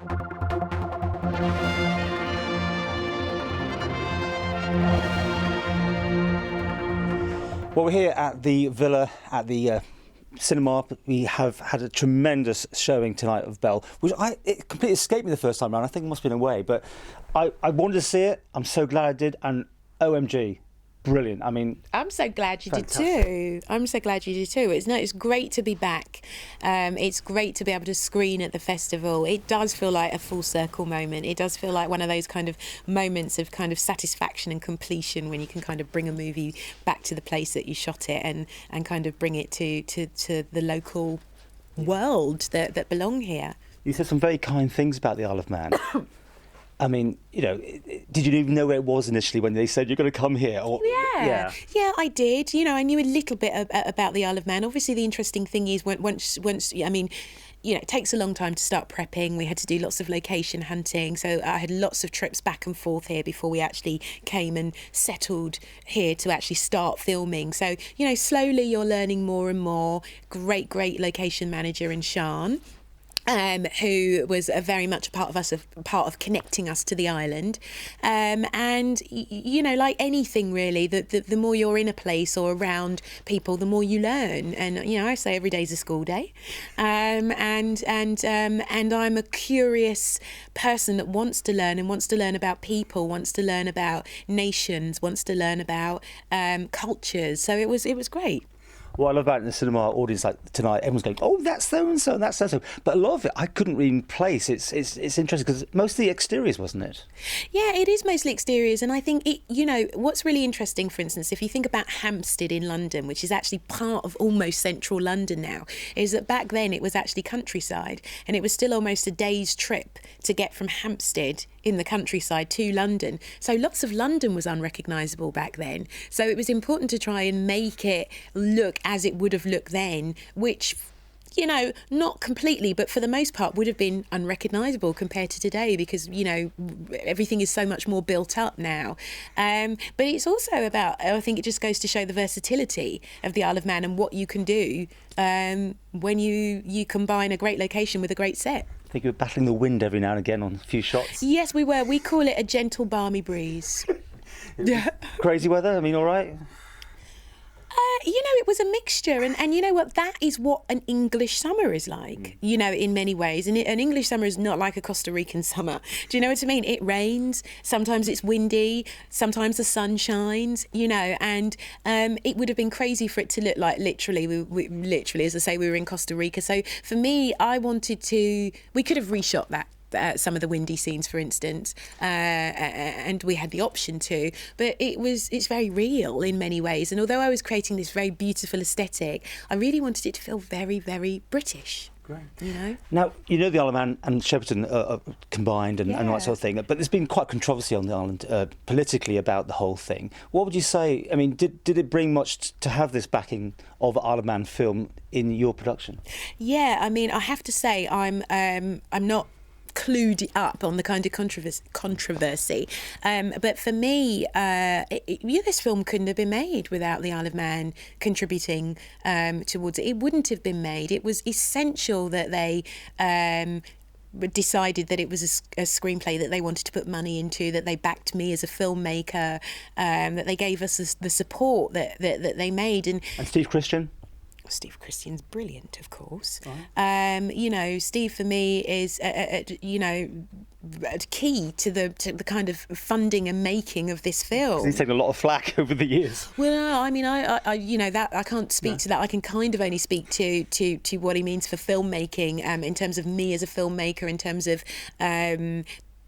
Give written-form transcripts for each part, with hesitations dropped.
Well, we're here at the Villa, at the cinema. We have had a tremendous showing tonight of Belle, which it completely escaped me the first time around. I think it must have been away, but I wanted to see it. I'm so glad I did, and OMG. Brilliant. I mean, I'm so glad you fantastic. did too. I'm so glad you did too. It's great to be back. It's great to be able to screen at the festival. It does feel like a full circle moment. It does feel like one of those kind of moments of kind of satisfaction and completion when you can kind of bring a movie back to the place that you shot it and kind of bring it to the local world that belong here. You said some very kind things about the Isle of Man. I mean, you know, did you even know where it was initially when they said you're going to come here? Or, yeah, I did. You know, I knew a little bit about the Isle of Man. Obviously, the interesting thing is once, I mean, you know, it takes a long time to start prepping. We had to do lots of location hunting. So I had lots of trips back and forth here before we actually came and settled here to actually start filming. So, you know, slowly you're learning more and more. Great location manager in Sian. Who was very much a part of connecting us to the island, and you know, like anything really, the more you're in a place or around people, the more you learn. And you know, I say every day's a school day, and I'm a curious person that wants to learn and wants to learn about people, wants to learn about nations, wants to learn about cultures. So it was great. What I love about it in the cinema audience, like tonight, everyone's going, "Oh, that's so and so, and that's so and so." But a lot of it, I couldn't really place. It's interesting because mostly exteriors, wasn't it? Yeah, it is mostly exteriors, and I think it. You know, what's really interesting, for instance, if you think about Hampstead in London, which is actually part of almost central London now, is that back then it was actually countryside, and it was still almost a day's trip to get from Hampstead in the countryside to London. So lots of London was unrecognisable back then. So it was important to try and make it look as it would have looked then, which, you know, not completely, but for the most part would have been unrecognisable compared to today because, you know, everything is so much more built up now. But it's also about, I think it just goes to show the versatility of the Isle of Man and what you can do when you combine a great location with a great set. I think you were battling the wind every now and again on a few shots. Yes, we were. We call it a gentle, balmy breeze. Yeah. Crazy weather? I mean, all right? You know, it was a mixture, and you know what? That is what an English summer is like. You know, in many ways, and an English summer is not like a Costa Rican summer. Do you know what I mean? It rains. Sometimes it's windy. Sometimes the sun shines. You know, and it would have been crazy for it to look like literally, literally, as I say, we were in Costa Rica. So for me, I wanted to. We could have reshot that. Some of the windy scenes, for instance, and we had the option to, but it's very real in many ways. And although I was creating this very beautiful aesthetic, I really wanted it to feel very, very British. Great. You know? Now, you know the Isle of Man and Shepperton are combined and all that sort of thing, but there's been quite controversy on the island politically about the whole thing. What would you say? I mean, did it bring much to have this backing of Isle of Man film in your production? Yeah, I mean, I have to say I'm not clued up on the kind of controversy. But for me, this film couldn't have been made without the Isle of Man contributing towards it. It wouldn't have been made. It was essential that they decided that it was a screenplay that they wanted to put money into, that they backed me as a filmmaker, that they gave us the support that they made. And Steve Christian? Steve Christian's brilliant, of course. Right. You know, Steve for me is, you know, key to the kind of funding and making of this film. He's taken a lot of flack over the years. Well, I mean, I you know, that I can't speak to that. I can kind of only speak to what he means for filmmaking, in terms of me as a filmmaker, in terms of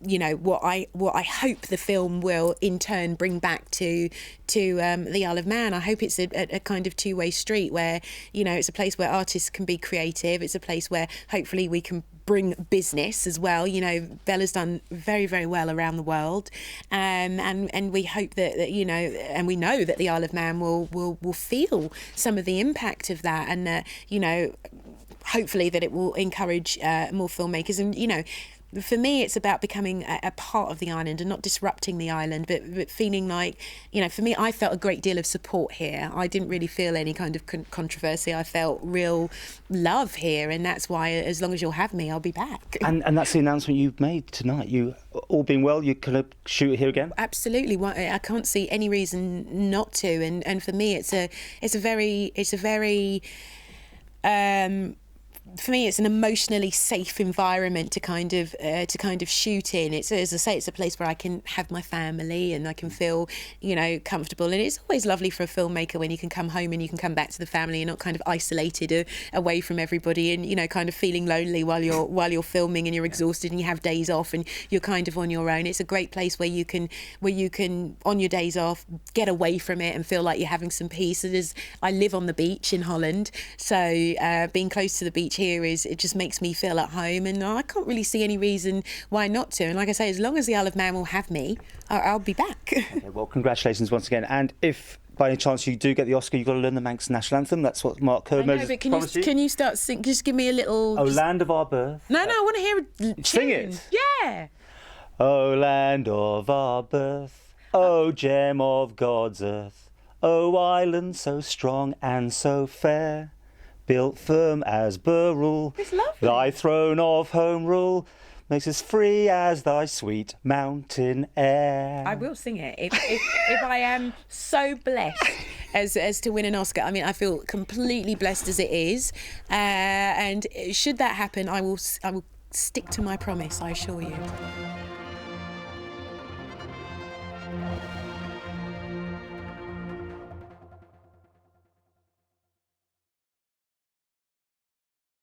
you know, what I hope the film will in turn bring back to the Isle of Man. I hope it's a kind of two-way street where, you know, it's a place where artists can be creative. It's a place where hopefully we can bring business as well. You know, Bella's done very, very well around the world, and we hope that you know, and we know that the Isle of Man will feel some of the impact of that, and you know, hopefully that it will encourage more filmmakers. And you know, For me, it's about becoming a part of the island and not disrupting the island, but feeling like, for me, I felt a great deal of support here. I didn't really feel any kind of controversy. I felt real love here, and that's why, as long as you'll have me, I'll be back. And that's the announcement you've made tonight. You, all being well, you kind of shoot it here again? Absolutely. I can't see any reason not to. And for me, it's a very for me, it's an emotionally safe environment to kind of shoot in. It's, as I say, it's a place where I can have my family and I can feel, comfortable. And it's always lovely for a filmmaker when you can come home and you can come back to the family and not kind of isolated away from everybody and kind of feeling lonely while you're filming and you're exhausted and you have days off and you're kind of on your own. It's a great place where you can on your days off get away from it and feel like you're having some peace. I live on the beach in Holland, so being close to the beach here it just makes me feel at home, and I can't really see any reason why not to. And like I say, as long as the Isle of Man will have me, I'll be back. Okay, well, congratulations once again. And if by any chance you do get the Oscar, you've got to learn the Manx national anthem. That's what Mark Kermode has promised you. Can you start singing? Just give me a little. Oh, land of our birth. No, I want to hear a tune. Sing it. Yeah. Oh, land of our birth. Oh, gem of God's earth. Oh, island so strong and so fair. Built firm as Burrell, thy throne of home rule makes us free as thy sweet mountain air. I will sing it if I am so blessed as to win an Oscar. I mean, I feel completely blessed as it is, and should that happen, I will stick to my promise. I assure you.